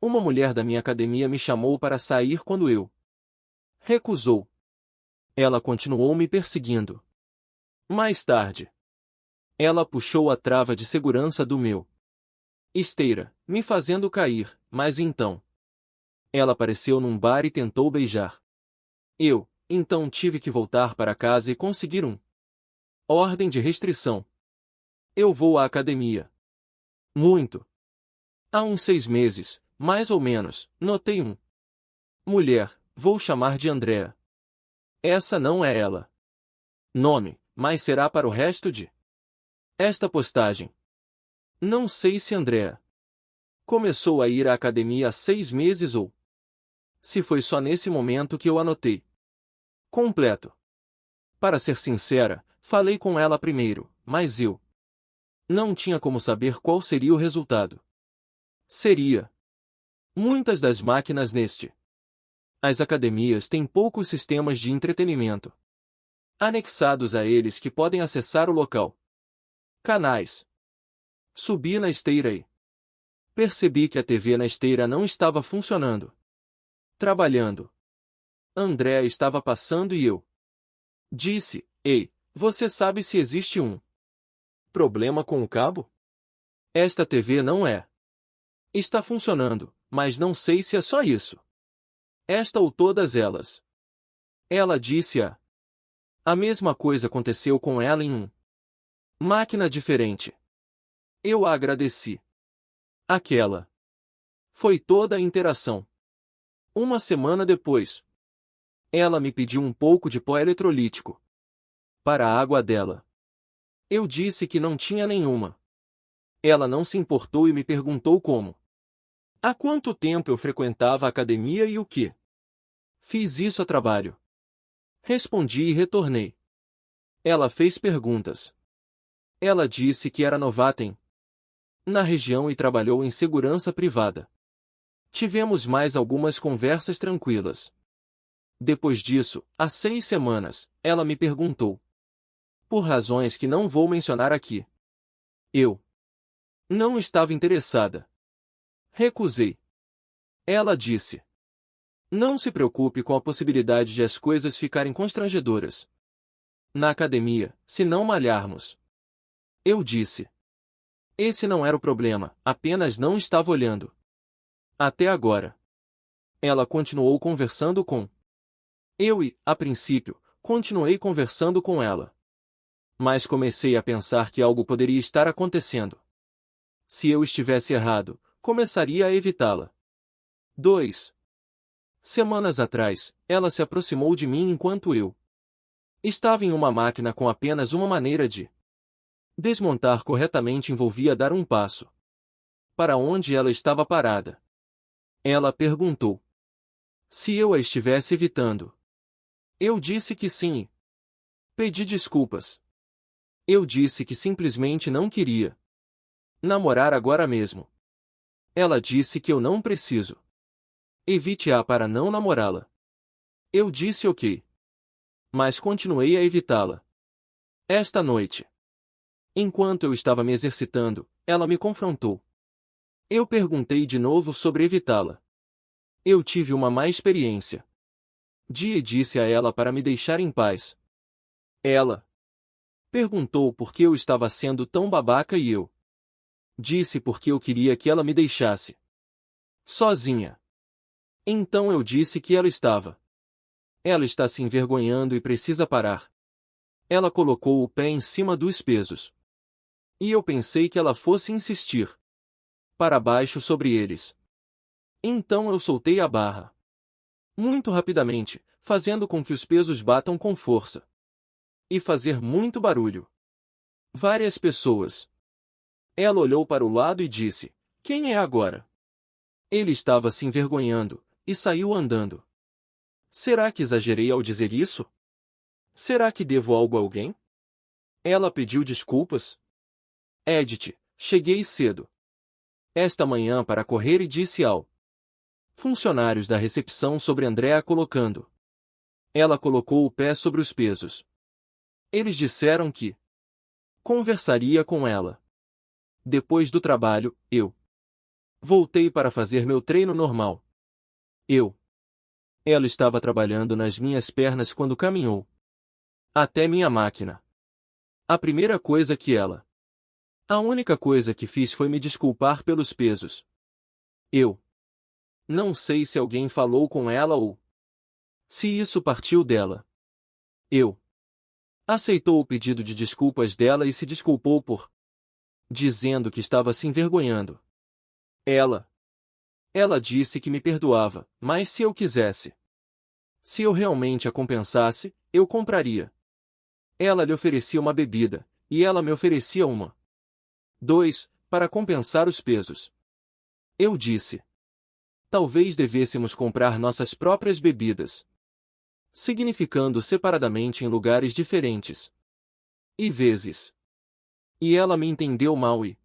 Uma mulher da minha academia me chamou para sair quando eu recusou. Ela continuou me perseguindo. Mais tarde, ela puxou a trava de segurança do meu esteira, me fazendo cair, mas então ela apareceu num bar e tentou beijar. Eu, então tive que voltar para casa e conseguir ordem de restrição. Eu vou à academia. Muito. Há uns 6 meses, mais ou menos, notei mulher, vou chamar de Andrea. Essa não é ela. Nome, mas será para o resto de esta postagem. Não sei se Andrea começou a ir à academia há 6 meses ou se foi só nesse momento que eu anotei. Completo. Para ser sincera, falei com ela primeiro, mas eu não tinha como saber qual seria o resultado. Seria. Muitas das máquinas as academias têm poucos sistemas de entretenimento anexados a eles que podem acessar o local. Canais. Subi na esteira e percebi que a TV na esteira não estava funcionando. Trabalhando. Andrea estava passando e eu disse, ei, você sabe se existe problema com o cabo? Esta TV não está funcionando, mas não sei se é só isso. Esta ou todas elas. Ela disse a mesma coisa aconteceu com ela em máquina diferente. Eu a agradeci. Aquela foi toda a interação. Uma semana depois, ela me pediu um pouco de pó eletrolítico para a água dela. Eu disse que não tinha nenhuma. Ela não se importou e me perguntou como. Há quanto tempo eu frequentava a academia e o que fiz isso a trabalho. Respondi e retornei. Ela fez perguntas. Ela disse que era novata na região e trabalhou em segurança privada. Tivemos mais algumas conversas tranquilas. Depois disso, há 6 semanas, ela me perguntou. Por razões que não vou mencionar aqui. Eu não estava interessada. Recusei. Ela disse. Não se preocupe com a possibilidade de as coisas ficarem constrangedoras na academia, se não malharmos. Eu disse. Esse não era o problema, apenas não estava olhando. Até agora. Ela continuou conversando com eu e, a princípio, continuei conversando com ela. Mas comecei a pensar que algo poderia estar acontecendo. Se eu estivesse errado, começaria a evitá-la. 2 semanas atrás, ela se aproximou de mim enquanto eu estava em uma máquina com apenas uma maneira de desmontar corretamente envolvia dar um passo para onde ela estava parada. Ela perguntou se eu a estivesse evitando. Eu disse que sim. Pedi desculpas. Eu disse que simplesmente não queria namorar agora mesmo. Ela disse que eu não preciso. Evite-a para não namorá-la. Eu disse ok. Mas continuei a evitá-la. Esta noite, enquanto eu estava me exercitando, ela me confrontou. Eu perguntei de novo sobre evitá-la. Eu tive uma má experiência. E disse a ela para me deixar em paz. Ela perguntou por que eu estava sendo tão babaca e eu disse porque eu queria que ela me deixasse sozinha. Então eu disse que ela estava. Ela está se envergonhando e precisa parar. Ela colocou o pé em cima dos pesos. E eu pensei que ela fosse insistir para baixo sobre eles. Então eu soltei a barra. Muito rapidamente, fazendo com que os pesos batam com força. E fazer muito barulho. Várias pessoas. Ela olhou para o lado e disse, quem é agora? Ele estava se envergonhando, e saiu andando. Será que exagerei ao dizer isso? Será que devo algo a alguém? Ela pediu desculpas. Edith, cheguei cedo esta manhã para correr e disse ao funcionários da recepção sobre Andrea colocando. Ela colocou o pé sobre os pesos. Eles disseram que conversaria com ela. Depois do trabalho, eu Voltei para fazer meu treino normal. Ela estava trabalhando nas minhas pernas quando caminhou até minha máquina. A primeira coisa que ela. A única coisa que fiz foi me desculpar pelos pesos. Eu não sei se alguém falou com ela ou se isso partiu dela. Eu aceitou o pedido de desculpas dela e se desculpou por dizendo que estava se envergonhando. Ela disse que me perdoava, mas se eu quisesse, se eu realmente a compensasse, eu compraria. Ela lhe oferecia uma bebida, e ela me oferecia uma. 2, para compensar os pesos. Eu disse: talvez devêssemos comprar nossas próprias bebidas. Significando separadamente em lugares diferentes. E vezes. E ela me entendeu mal e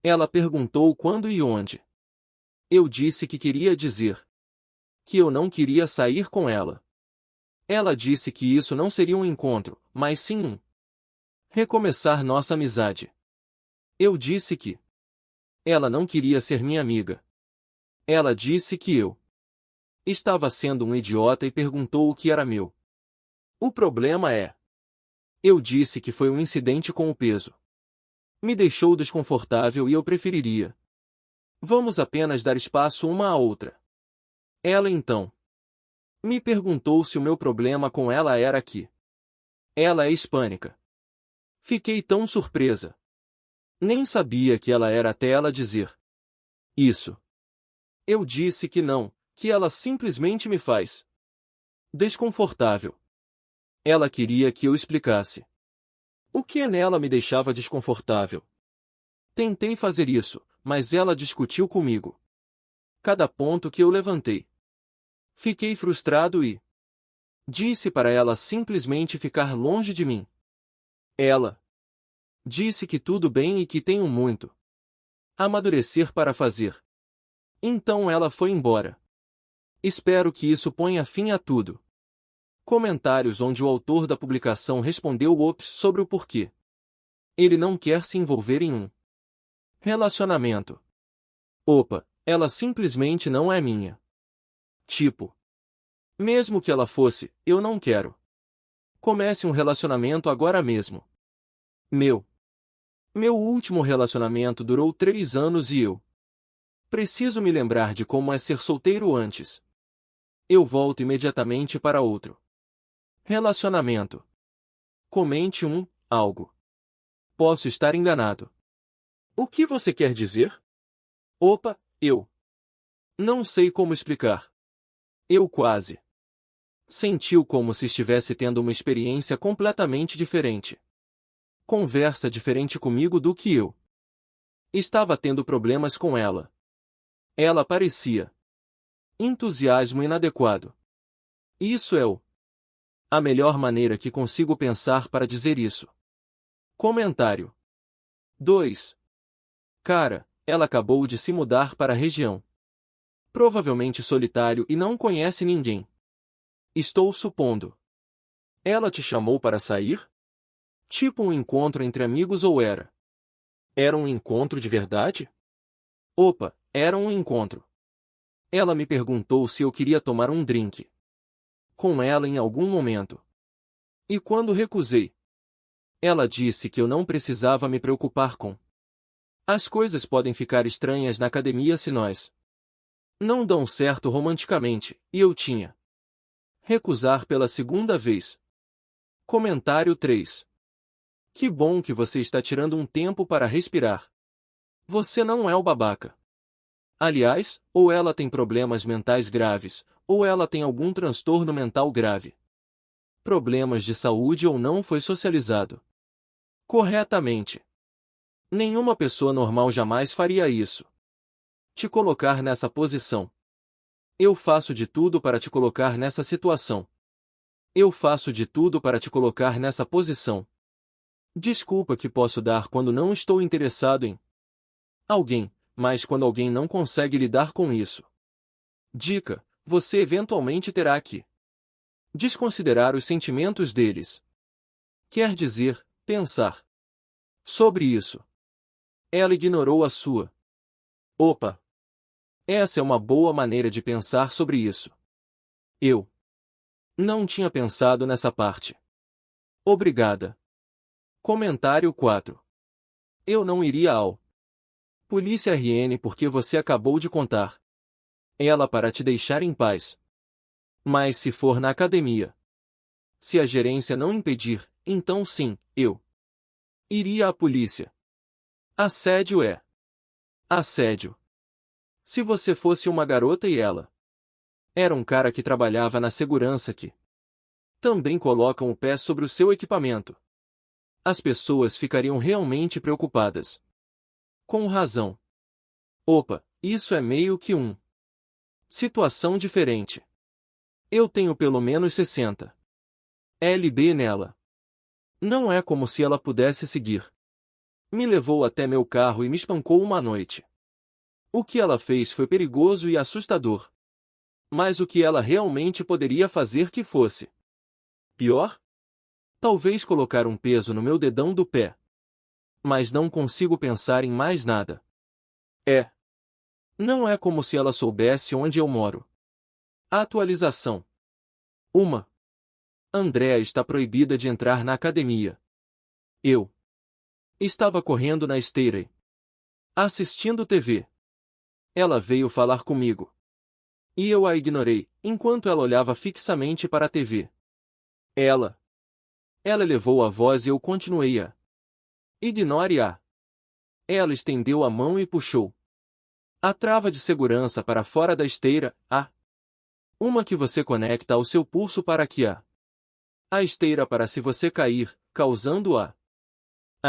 ela perguntou quando e onde. Eu disse que queria dizer que eu não queria sair com ela. Ela disse que isso não seria um encontro, mas sim um recomeçar nossa amizade. Eu disse que ela não queria ser minha amiga. Ela disse que eu estava sendo um idiota e perguntou o que era meu. O problema é. Eu disse que foi um incidente com o peso. Me deixou desconfortável e eu preferiria. Vamos apenas dar espaço uma à outra. Ela então me perguntou se o meu problema com ela era que ela é hispânica. Fiquei tão surpresa. Nem sabia que ela era até ela dizer isso. Eu disse que não, que ela simplesmente me faz desconfortável. Ela queria que eu explicasse o que nela me deixava desconfortável. Tentei fazer isso, mas ela discutiu comigo cada ponto que eu levantei. Fiquei frustrado e disse para ela simplesmente ficar longe de mim. Ela disse que tudo bem e que tenho muito a amadurecer para fazer. Então ela foi embora. Espero que isso ponha fim a tudo. Comentários onde o autor da publicação respondeu ops sobre o porquê ele não quer se envolver em um relacionamento. Opa, ela simplesmente não é minha. Tipo, mesmo que ela fosse, eu não quero. Comece um relacionamento agora mesmo. Meu último relacionamento durou 3 anos e eu preciso me lembrar de como é ser solteiro antes. Eu volto imediatamente para outro relacionamento. Comente algo. Posso estar enganado. O que você quer dizer? Opa, eu não sei como explicar. Eu quase sentiu como se estivesse tendo uma experiência completamente diferente. Conversa diferente comigo do que eu estava tendo problemas com ela. Ela parecia entusiasmo inadequado. Isso é a melhor maneira que consigo pensar para dizer isso. Comentário 2. Cara, ela acabou de se mudar para a região. Provavelmente solitário e não conhece ninguém. Estou supondo. Ela te chamou para sair? Tipo um encontro entre amigos ou era? Era um encontro de verdade? Opa, era um encontro. Ela me perguntou se eu queria tomar um drink com ela em algum momento. E quando recusei, ela disse que eu não precisava me preocupar com. As coisas podem ficar estranhas na academia se nós não dão certo romanticamente, e eu tinha recusar pela segunda vez. Comentário 3. Que bom que você está tirando um tempo para respirar. Você não é o babaca. Aliás, ou ela tem problemas mentais graves, ou ela tem algum transtorno mental grave. Problemas de saúde ou não foi socializado corretamente. Nenhuma pessoa normal jamais faria isso. Te colocar nessa posição. Eu faço de tudo para te colocar nessa situação. Eu faço de tudo para te colocar nessa posição. Desculpa que posso dar quando não estou interessado em alguém, mas quando alguém não consegue lidar com isso. Dica: você eventualmente terá que desconsiderar os sentimentos deles. Quer dizer, pensar sobre isso. Ela ignorou a sua. Opa! Essa é uma boa maneira de pensar sobre isso. Eu não tinha pensado nessa parte. Obrigada. Comentário 4. Eu não iria ao Polícia RN porque você acabou de contar ela para te deixar em paz. Mas se for na academia, se a gerência não impedir, então sim, eu iria à polícia. Assédio é assédio. Se você fosse uma garota e ela era um cara que trabalhava na segurança que também colocam o pé sobre o seu equipamento, as pessoas ficariam realmente preocupadas. Com razão. Opa, isso é meio que situação diferente. Eu tenho pelo menos 60 lb nela. Não é como se ela pudesse seguir. Me levou até meu carro e me espancou uma noite. O que ela fez foi perigoso e assustador. Mas o que ela realmente poderia fazer que fosse pior? Talvez colocar um peso no meu dedão do pé. Mas não consigo pensar em mais nada. Não é como se ela soubesse onde eu moro. Atualização. 1. Andrea está proibida de entrar na academia. Eu estava correndo na esteira e assistindo TV. Ela veio falar comigo. E eu a ignorei, enquanto ela olhava fixamente para a TV. Ela elevou a voz e eu continuei a ignore-a. Ela estendeu a mão e puxou a trava de segurança para fora da esteira, uma que você conecta ao seu pulso para que a esteira para se você cair, causando a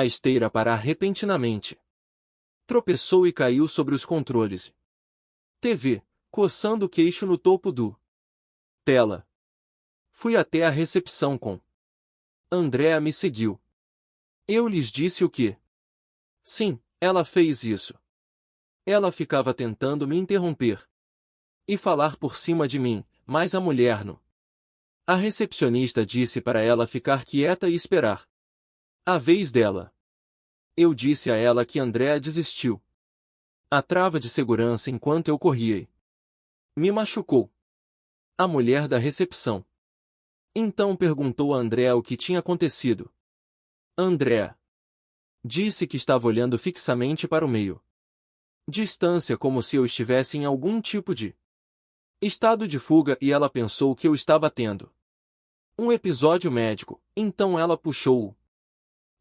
esteira parar repentinamente. Tropeçou e caiu sobre os controles. TV, coçando o queixo no topo do tela. Fui até a recepção com Andrea me seguiu. Eu lhes disse o que? Sim, ela fez isso. Ela ficava tentando me interromper e falar por cima de mim, mas a mulher não. A recepcionista disse para ela ficar quieta e esperar a vez dela. Eu disse a ela que Andrea desistiu. A trava de segurança enquanto eu corria e me machucou. A mulher da recepção então perguntou a Andrea o que tinha acontecido. Andrea disse que estava olhando fixamente para o meio. Distância como se eu estivesse em algum tipo de estado de fuga e ela pensou que eu estava tendo um episódio médico, então ela puxou-o.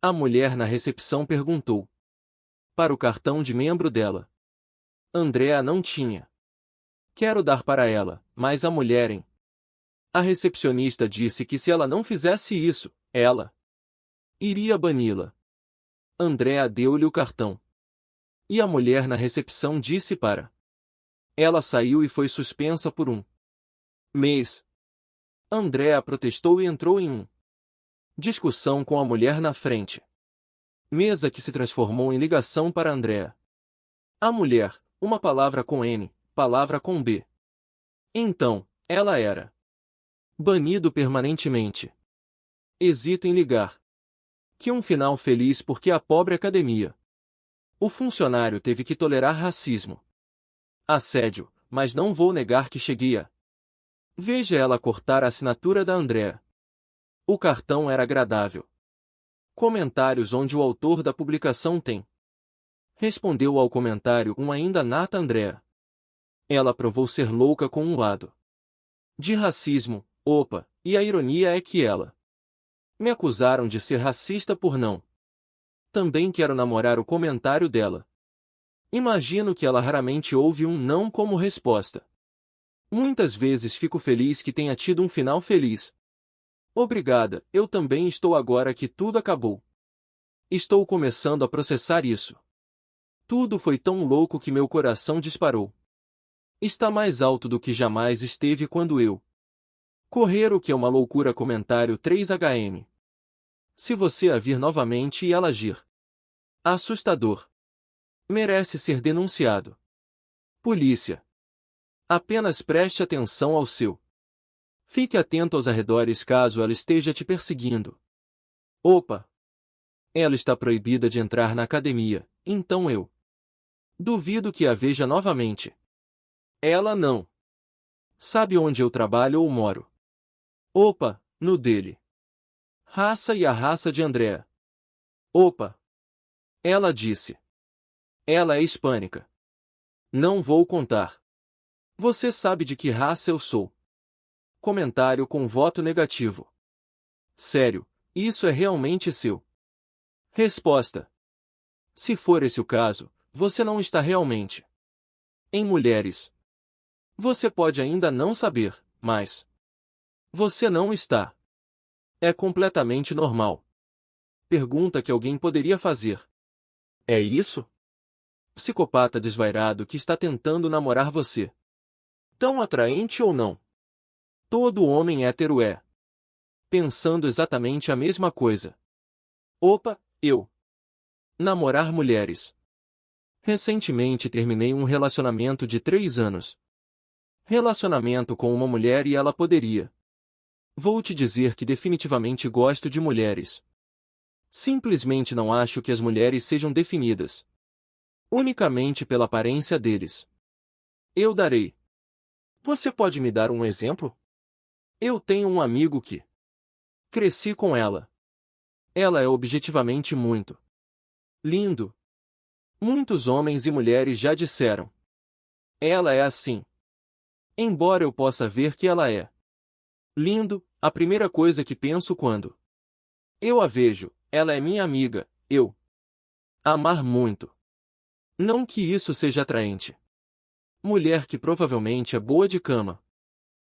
A mulher na recepção perguntou para o cartão de membro dela. Andrea não tinha. Quero dar para ela, mas a mulher a recepcionista disse que se ela não fizesse isso, ela iria bani-la. Andrea deu-lhe o cartão. E a mulher na recepção disse para ela saiu e foi suspensa por mês. Andrea protestou e entrou em discussão com a mulher na frente. Mesa que se transformou em ligação para Andrea. A mulher, uma palavra com N, palavra com B. Então, ela era banido permanentemente. Hesita em ligar. Que final feliz porque a pobre academia. O funcionário teve que tolerar racismo. Assédio, mas não vou negar que cheguei a veja ela cortar a assinatura da Andrea. O cartão era agradável. Comentários onde o autor da publicação tem respondeu ao comentário ainda nata Andrea. Ela provou ser louca com um lado de racismo, opa, e a ironia é que ela me acusaram de ser racista por não. Também quero namorar o comentário dela. Imagino que ela raramente ouve não como resposta. Muitas vezes fico feliz que tenha tido um final feliz. Obrigada, eu também estou agora que tudo acabou. Estou começando a processar isso. Tudo foi tão louco que meu coração disparou. Está mais alto do que jamais esteve quando eu correr o que é uma loucura comentário 3HM. Se você a vir novamente e ela agir assustador. Merece ser denunciado. Polícia. Apenas preste atenção ao seu. Fique atento aos arredores caso ela esteja te perseguindo. Opa! Ela está proibida de entrar na academia, então eu duvido que a veja novamente. Ela não. Sabe onde eu trabalho ou moro? Opa, no dele. Raça e a raça de Andrea. Opa. Ela disse. Ela é hispânica. Não vou contar. Você sabe de que raça eu sou. Comentário com voto negativo. Sério, isso é realmente seu? Resposta. Se for esse o caso, você não está realmente. Em mulheres. Você pode ainda não saber, mas você não está. É completamente normal. Pergunta que alguém poderia fazer. É isso? Psicopata desvairado que está tentando namorar você. Tão atraente ou não? Todo homem hétero é. Pensando exatamente a mesma coisa. Opa, eu. Namorar mulheres. Recentemente terminei um relacionamento de 3 anos. Relacionamento com uma mulher e ela poderia. Vou te dizer que definitivamente gosto de mulheres. Simplesmente não acho que as mulheres sejam definidas unicamente pela aparência deles. Eu darei. Você pode me dar um exemplo? Eu tenho um amigo que cresci com ela. Ela é objetivamente muito lindo. Muitos homens e mulheres já disseram. Ela é assim. Embora eu possa ver que ela é lindo, a primeira coisa que penso quando eu a vejo, ela é minha amiga, eu amar muito. Não que isso seja atraente. Mulher que provavelmente é boa de cama.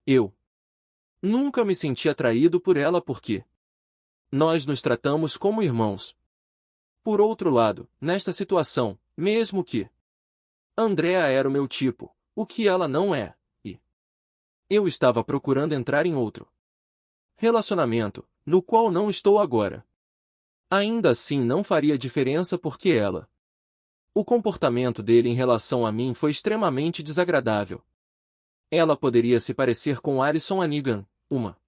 Eu nunca me senti atraído por ela porque nós nos tratamos como irmãos. Por outro lado, nesta situação, mesmo que Andrea era o meu tipo, o que ela não é, e eu estava procurando entrar em outro relacionamento, no qual não estou agora. Ainda assim não faria diferença porque ela. O comportamento dele em relação a mim foi extremamente desagradável. Ela poderia se parecer com Alison Hannigan, uma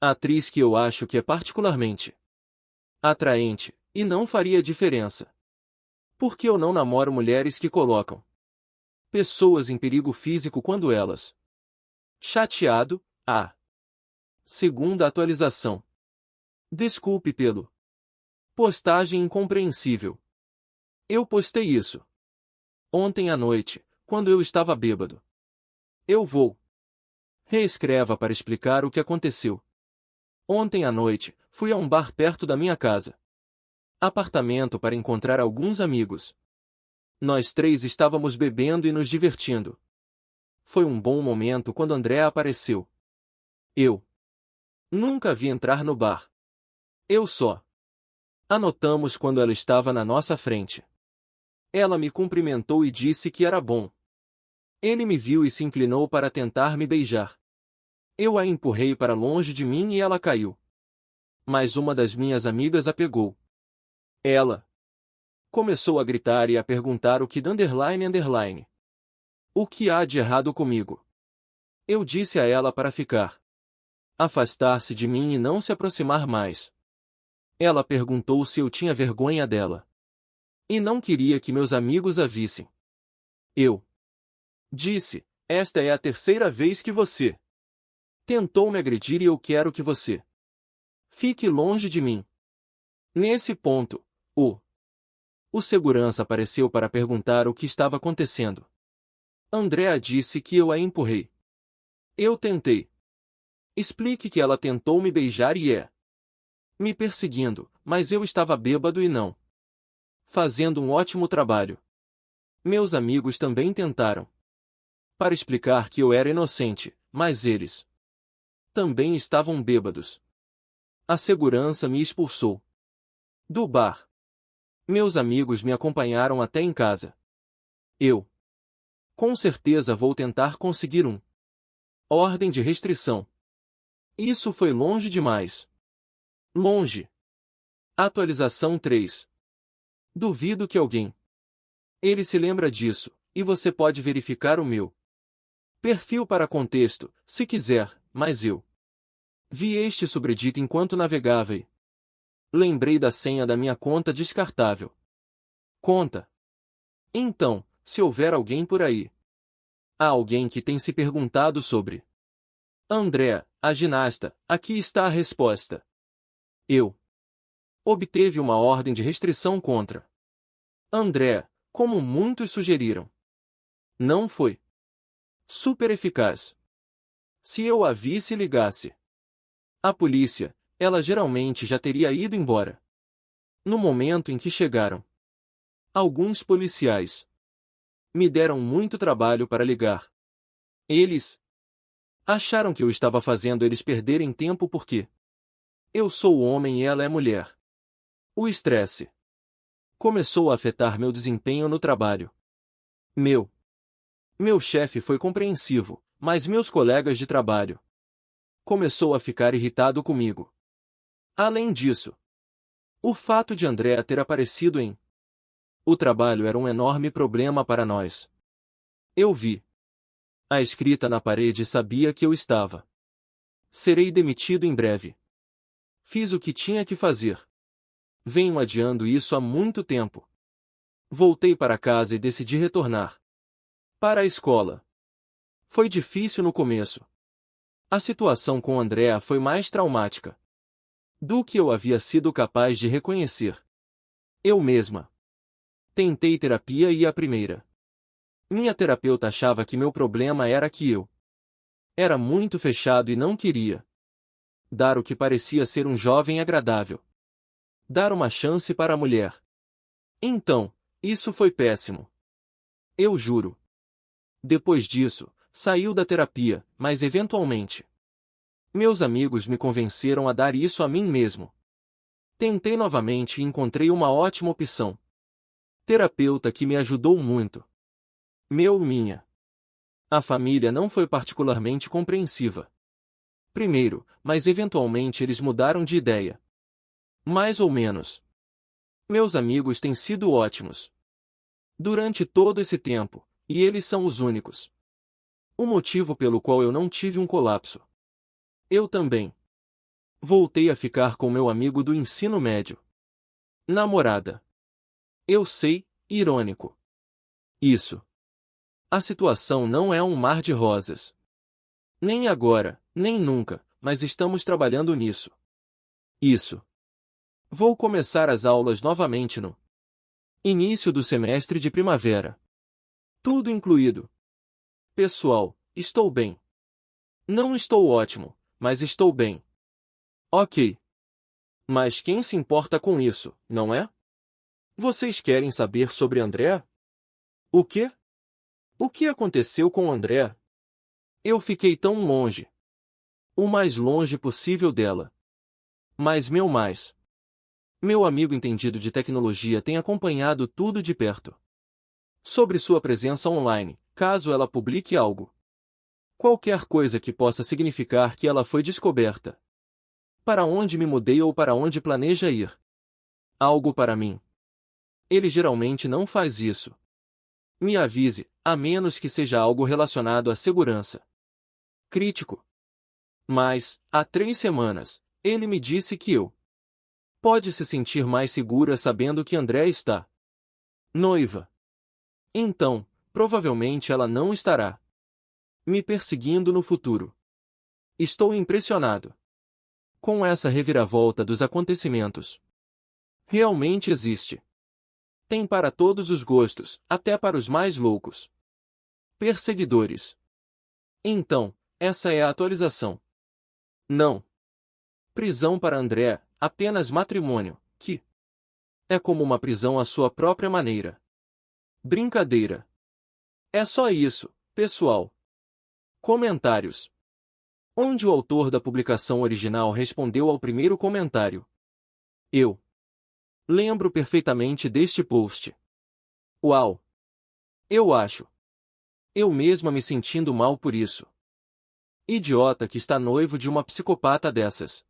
atriz que eu acho que é particularmente atraente, e não faria diferença. Porque eu não namoro mulheres que colocam pessoas em perigo físico quando elas. Chateado, a segunda atualização. Desculpe pelo postagem incompreensível. Eu postei isso ontem à noite, quando eu estava bêbado. Eu vou. Reescreva para explicar o que aconteceu. Ontem à noite, fui a um bar perto da minha casa. Apartamento para encontrar alguns amigos. Nós 3 estávamos bebendo e nos divertindo. Foi um bom momento quando Andrea apareceu. Eu nunca vi entrar no bar. Eu só anotamos quando ela estava na nossa frente. Ela me cumprimentou e disse que era bom. Ele me viu e se inclinou para tentar me beijar. Eu a empurrei para longe de mim e ela caiu. Mas uma das minhas amigas a pegou. Ela começou a gritar e a perguntar o que underline. O que há de errado comigo? Eu disse a ela para ficar. Afastar-se de mim e não se aproximar mais. Ela perguntou se eu tinha vergonha dela. E não queria que meus amigos a vissem. Eu disse, esta é a 3ª vez que você tentou me agredir e eu quero que você fique longe de mim. Nesse ponto, o segurança apareceu para perguntar o que estava acontecendo. Andrea disse que eu a empurrei. Eu tentei. Explique que ela tentou me beijar e me perseguindo, mas eu estava bêbado e não fazendo um ótimo trabalho. Meus amigos também tentaram para explicar que eu era inocente, mas eles também estavam bêbados. A segurança me expulsou do bar. Meus amigos me acompanharam até em casa. Eu com certeza vou tentar conseguir ordem de restrição. Isso foi longe demais. Longe. Atualização 3. Duvido que alguém. Ele se lembra disso, e você pode verificar o meu perfil para contexto, se quiser, mas eu vi este subreddit enquanto navegava e lembrei da senha da minha conta descartável. Conta. Então, se houver alguém por aí Há alguém que tem se perguntado sobre Andrea, a ginasta. Aqui está a resposta. Eu obteve uma ordem de restrição contra Andrea, como muitos sugeriram. Não foi super eficaz. Se eu a visse e ligasse a polícia, ela geralmente já teria ido embora. No momento em que chegaram, alguns policiais me deram muito trabalho para ligar. Eles acharam que eu estava fazendo eles perderem tempo porque eu sou homem e ela é mulher. O estresse começou a afetar meu desempenho no trabalho. Meu chefe foi compreensivo, mas meus colegas de trabalho começou a ficar irritado comigo. Além disso, o fato de Andrea ter aparecido em o trabalho era um enorme problema para nós. Eu vi a escrita na parede e sabia que eu estava. Serei demitido em breve. Fiz o que tinha que fazer. Venho adiando isso há muito tempo. Voltei para casa e decidi retornar para a escola. Foi difícil no começo. A situação com Andrea foi mais traumática do que eu havia sido capaz de reconhecer. Eu mesma tentei terapia e a primeira. Minha terapeuta achava que meu problema era que eu era muito fechado e não queria dar o que parecia ser um jovem agradável. Dar uma chance para a mulher. Então, isso foi péssimo. Eu juro. Depois disso, saiu da terapia, mas eventualmente meus amigos me convenceram a dar isso a mim mesmo. Tentei novamente e encontrei uma ótima opção. Terapeuta que me ajudou muito. Minha. A família não foi particularmente compreensiva. Primeiro, mas eventualmente eles mudaram de ideia. Mais ou menos. Meus amigos têm sido ótimos durante todo esse tempo, e eles são os únicos. O motivo pelo qual eu não tive um colapso. Eu também voltei a ficar com meu amigo do ensino médio. Namorada. Eu sei, irônico. Isso. A situação não é um mar de rosas. Nem agora, nem nunca, mas estamos trabalhando nisso. Isso. Vou começar as aulas novamente no início do semestre de primavera. Tudo incluído. Pessoal, estou bem. Não estou ótimo, mas estou bem. Ok. Mas quem se importa com isso, não é? Vocês querem saber sobre André? O quê? O que aconteceu com André? Eu fiquei tão longe. O mais longe possível dela. Mas meu amigo entendido de tecnologia tem acompanhado tudo de perto. Sobre sua presença online, caso ela publique algo. Qualquer coisa que possa significar que ela foi descoberta. Para onde me mudei ou para onde planeja ir. Algo para mim. Ele geralmente não faz isso. Me avise, a menos que seja algo relacionado à segurança. Crítico. Mas, há 3 semanas, ele me disse que eu pode se sentir mais segura sabendo que André está noiva. Então, provavelmente ela não estará me perseguindo no futuro. Estou impressionado com essa reviravolta dos acontecimentos. Realmente existe. Tem para todos os gostos, até para os mais loucos. Perseguidores. Então, essa é a atualização. Não. Prisão para André, apenas matrimônio, que é como uma prisão à sua própria maneira. Brincadeira. É só isso, pessoal. Comentários. Onde o autor da publicação original respondeu ao primeiro comentário. Eu lembro perfeitamente deste post. Uau! Eu acho. Eu mesma me sentindo mal por isso. Idiota que está noivo de uma psicopata dessas.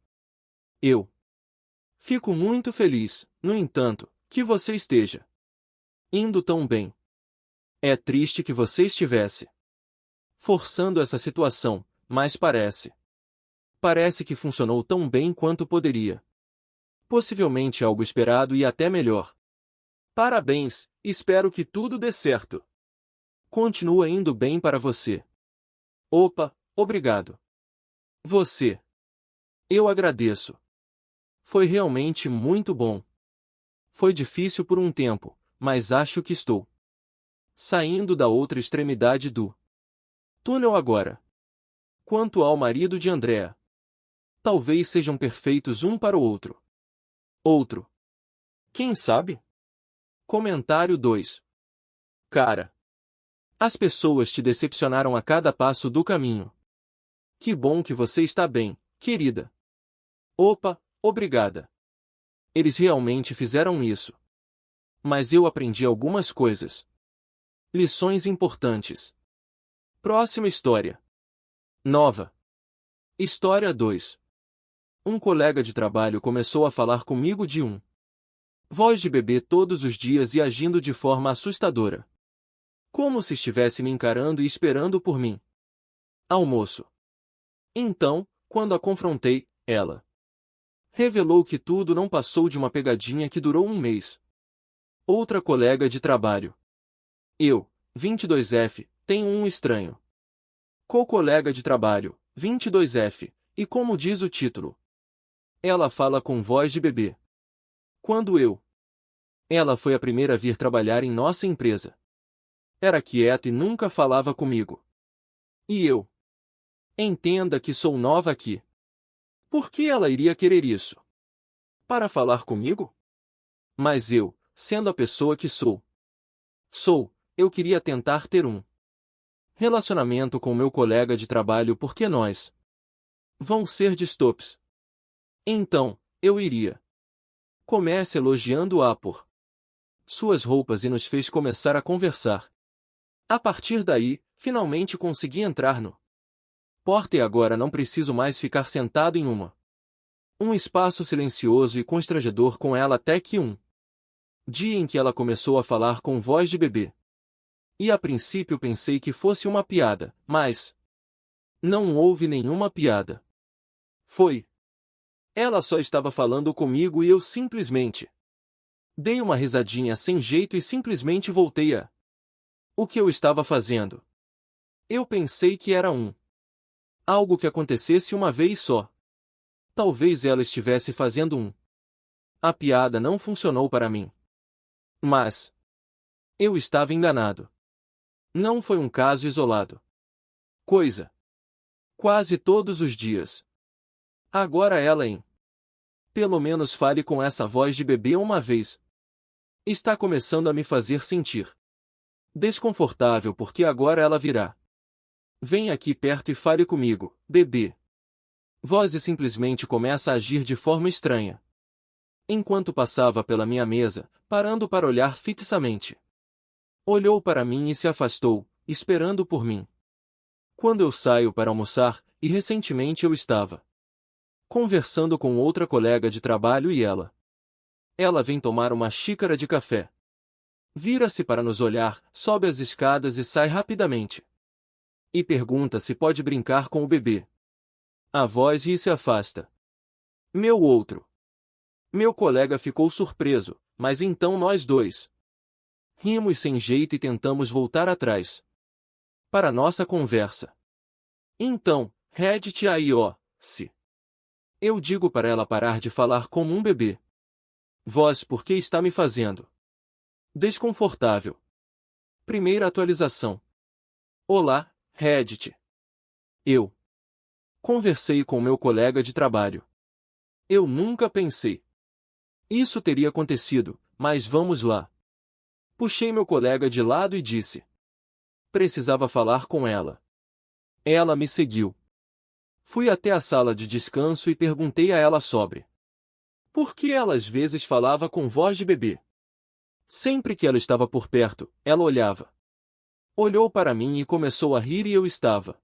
Eu fico muito feliz, no entanto, que você esteja indo tão bem. É triste que você estivesse forçando essa situação, mas parece que funcionou tão bem quanto poderia. Possivelmente algo esperado e até melhor. Parabéns, espero que tudo dê certo. Continua indo bem para você. Opa, obrigado. Você. Eu agradeço. Foi realmente muito bom. Foi difícil por um tempo, mas acho que estou saindo da outra extremidade do túnel agora. Quanto ao marido de Andrea, talvez sejam perfeitos um para o outro. Outro. Quem sabe? Comentário 2. Cara. As pessoas te decepcionaram a cada passo do caminho. Que bom que você está bem, querida. Opa, obrigada. Eles realmente fizeram isso. Mas eu aprendi algumas coisas. Lições importantes. Próxima história. Nova. História 2. Um colega de trabalho começou a falar comigo de um voz de bebê todos os dias e agindo de forma assustadora. Como se estivesse me encarando e esperando por mim. Almoço. Então, quando a confrontei, ela revelou que tudo não passou de uma pegadinha que durou um mês. Outra colega de trabalho. Eu, 22F, tenho um estranho co-colega de trabalho, 22F, e como diz o título, ela fala com voz de bebê. Ela foi a primeira a vir trabalhar em nossa empresa. Era quieta e nunca falava comigo. E eu? Entenda que sou nova aqui. Por que ela iria querer isso? Para falar comigo? Mas eu, sendo a pessoa que sou, eu queria tentar ter um relacionamento com meu colega de trabalho porque nós vão ser distopes. Então, eu iria. Comece elogiando-a por suas roupas e nos fez começar a conversar. A partir daí, finalmente consegui entrar no porta e agora não preciso mais ficar sentado em um espaço silencioso e constrangedor com ela até que um dia em que ela começou a falar com voz de bebê. E a princípio pensei que fosse uma piada, mas não houve nenhuma piada. Foi. Ela só estava falando comigo e eu simplesmente dei uma risadinha sem jeito e simplesmente voltei a o que eu estava fazendo. Eu pensei que era algo que acontecesse uma vez só. Talvez ela estivesse fazendo a piada não funcionou para mim. Mas eu estava enganado. Não foi um caso isolado. Coisa. Quase todos os dias. Agora ela pelo menos fale com essa voz de bebê uma vez. Está começando a me fazer sentir desconfortável porque agora ela virá. Vem aqui perto e fale comigo, bebê. Voz e simplesmente começa a agir de forma estranha. Enquanto passava pela minha mesa, parando para olhar fixamente. Olhou para mim e se afastou, esperando por mim. Quando eu saio para almoçar, e recentemente eu estava conversando com outra colega de trabalho e ela vem tomar uma xícara de café. Vira-se para nos olhar, sobe as escadas e sai rapidamente. E pergunta se pode brincar com o bebê. A voz ri e se afasta. Meu colega ficou surpreso, mas então nós dois rimos sem jeito e tentamos voltar atrás para nossa conversa. Então, Reddit aí se eu digo para ela parar de falar como um bebê. Voz porque está me fazendo desconfortável. Primeira atualização. Olá, Reddit. Eu conversei com meu colega de trabalho. Eu nunca pensei isso teria acontecido, mas vamos lá. Puxei meu colega de lado e disse. Precisava falar com ela. Ela me seguiu. Fui até a sala de descanso e perguntei a ela sobre por que ela às vezes falava com voz de bebê. Sempre que ela estava por perto, ela olhava. Olhou para mim e começou a rir e eu estava.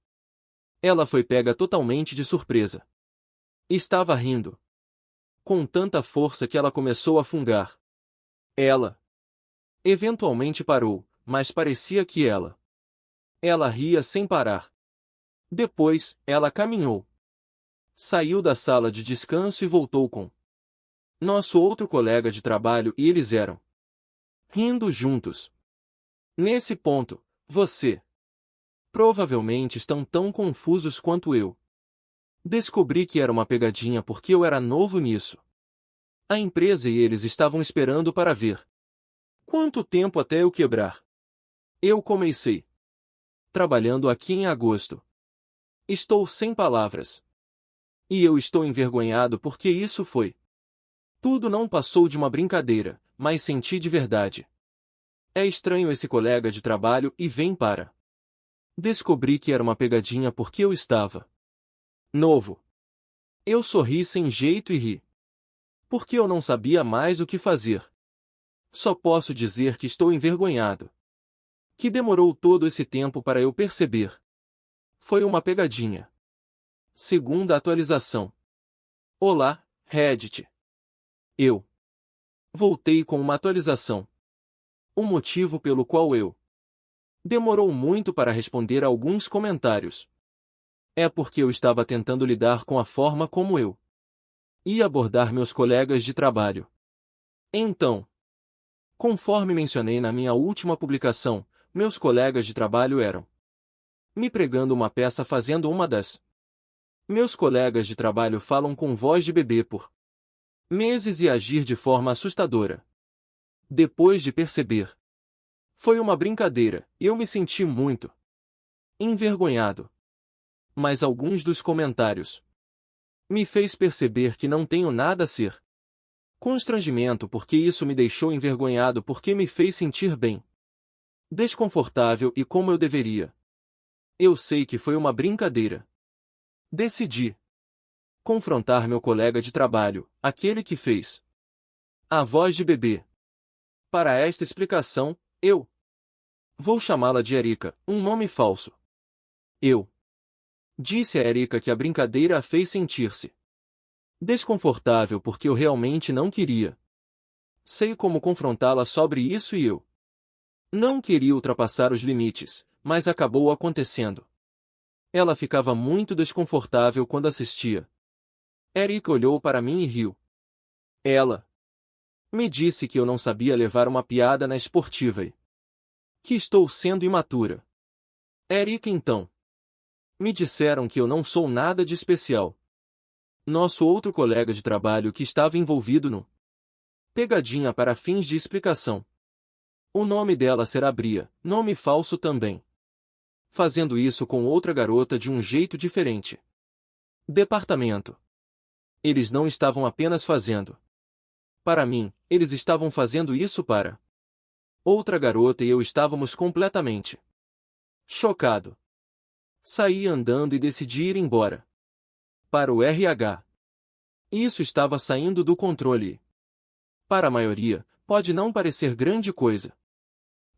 Ela foi pega totalmente de surpresa. Estava rindo com tanta força que ela começou a fungar. Ela eventualmente parou, mas parecia que ela ria sem parar. Depois, ela caminhou. Saiu da sala de descanso e voltou com nosso outro colega de trabalho e eles eram rindo juntos. Nesse ponto, Você. Provavelmente estão tão confusos quanto eu. Descobri que era uma pegadinha porque eu era novo nisso. A empresa e eles estavam esperando para ver quanto tempo até eu quebrar. Eu comecei trabalhando aqui em agosto. Estou sem palavras. E eu estou envergonhado porque isso foi. Tudo não passou de uma brincadeira, mas senti de verdade. É estranho esse colega de trabalho e vem para. Descobri que era uma pegadinha porque eu estava novo. Eu sorri sem jeito e ri. Porque eu não sabia mais o que fazer. Só posso dizer que estou envergonhado. Que demorou todo esse tempo para eu perceber. Foi uma pegadinha. Segunda atualização. Olá, Reddit. Eu voltei com uma atualização. O motivo pelo qual eu demorou muito para responder a alguns comentários é porque eu estava tentando lidar com a forma como eu ia abordar meus colegas de trabalho. Então, conforme mencionei na minha última publicação, meus colegas de trabalho eram me pregando uma peça fazendo uma das. Meus colegas de trabalho falam com voz de bebê por meses e agir de forma assustadora. Depois de perceber, foi uma brincadeira, e eu me senti muito envergonhado. Mas alguns dos comentários me fez perceber que não tenho nada a ser constrangimento porque isso me deixou envergonhado porque me fez sentir bem desconfortável e como eu deveria. Eu sei que foi uma brincadeira. Decidi confrontar meu colega de trabalho, aquele que fez a voz de bebê. Para esta explicação, eu vou chamá-la de Erika, um nome falso. Eu disse a Erika que a brincadeira a fez sentir-se desconfortável porque eu realmente não queria. Sei como confrontá-la sobre isso e eu não queria ultrapassar os limites, mas acabou acontecendo. Ela ficava muito desconfortável quando assistia. Erika olhou para mim e riu. Ela me disse que eu não sabia levar uma piada na esportiva e que estou sendo imatura. Erika então. Me disseram que eu não sou nada de especial. Nosso outro colega de trabalho que estava envolvido no pegadinha para fins de explicação. O nome dela será Bria, nome falso também. Fazendo isso com outra garota de um jeito diferente. Departamento. Eles não estavam apenas fazendo. Para mim, eles estavam fazendo isso para outra garota e eu estávamos completamente chocado. Saí andando e decidi ir embora. Para o RH. Isso estava saindo do controle. Para a maioria, pode não parecer grande coisa.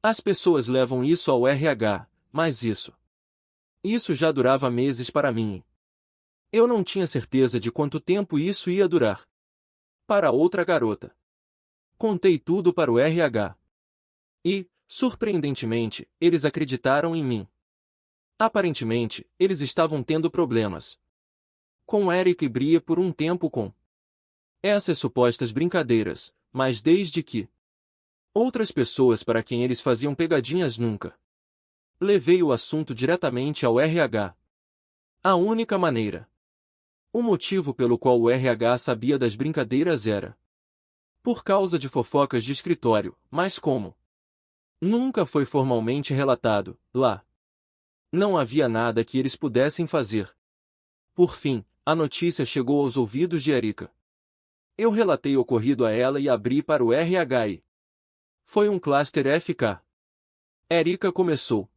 As pessoas levam isso ao RH, mas isso já durava meses para mim. Eu não tinha certeza de quanto tempo isso ia durar. Para outra garota. Contei tudo para o RH. E, surpreendentemente, eles acreditaram em mim. Aparentemente, eles estavam tendo problemas com Eric e Bria por um tempo com essas supostas brincadeiras, mas desde que outras pessoas para quem eles faziam pegadinhas nunca levei o assunto diretamente ao RH. A única maneira. O motivo pelo qual o RH sabia das brincadeiras era por causa de fofocas de escritório, mas como nunca foi formalmente relatado, lá não havia nada que eles pudessem fazer. Por fim, a notícia chegou aos ouvidos de Erika. Eu relatei o ocorrido a ela e abri para o RH e foi um cluster FK. Erika começou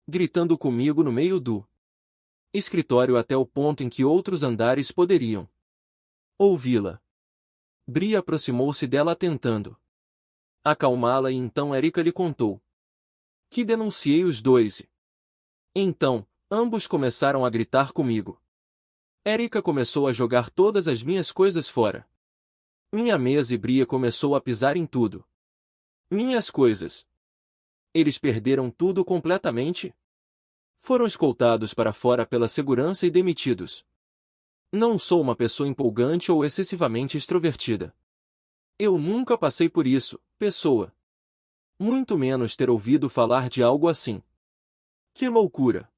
gritando comigo no meio do escritório até o ponto em que outros andares poderiam ouvi-la. Bria aproximou-se dela tentando acalmá-la e então Erika lhe contou que denunciei os dois. Então, ambos começaram a gritar comigo. Erika começou a jogar todas as minhas coisas fora. Minha mesa e Bria começou a pisar em tudo. Minhas coisas. Eles perderam tudo completamente. Foram escoltados para fora pela segurança e demitidos. Não sou uma pessoa empolgante ou excessivamente extrovertida. Eu nunca passei por isso, pessoa. Muito menos ter ouvido falar de algo assim. Que loucura!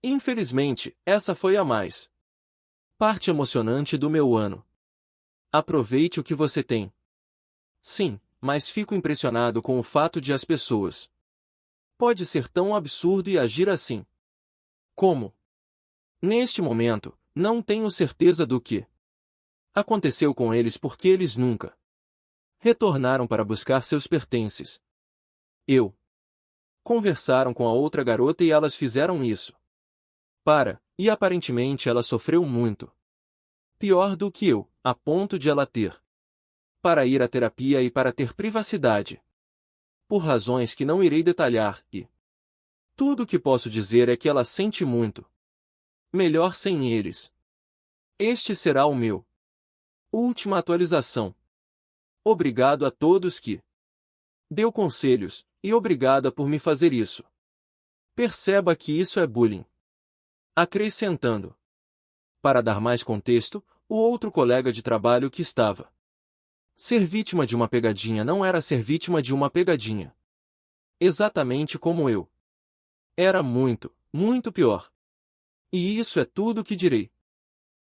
Infelizmente, essa foi a mais parte emocionante do meu ano. Aproveite o que você tem. Sim, mas fico impressionado com o fato de as pessoas pode ser tão absurdo e agir assim. Como? Neste momento, não tenho certeza do que aconteceu com eles porque eles nunca retornaram para buscar seus pertences. Conversaram com a outra garota e elas fizeram isso. E aparentemente ela sofreu muito. Pior do que eu, a ponto de ela ter para ir à terapia e para ter privacidade. Por razões que não irei detalhar e tudo o que posso dizer é que ela sente muito melhor sem eles. Este será o meu última atualização. Obrigado a todos que deu conselhos, e obrigada por me fazer isso. Perceba que isso é bullying. Acrescentando. Para dar mais contexto, o outro colega de trabalho que estava ser vítima de uma pegadinha não era ser vítima de uma pegadinha. Exatamente como eu. Era muito, muito pior. E isso é tudo o que direi.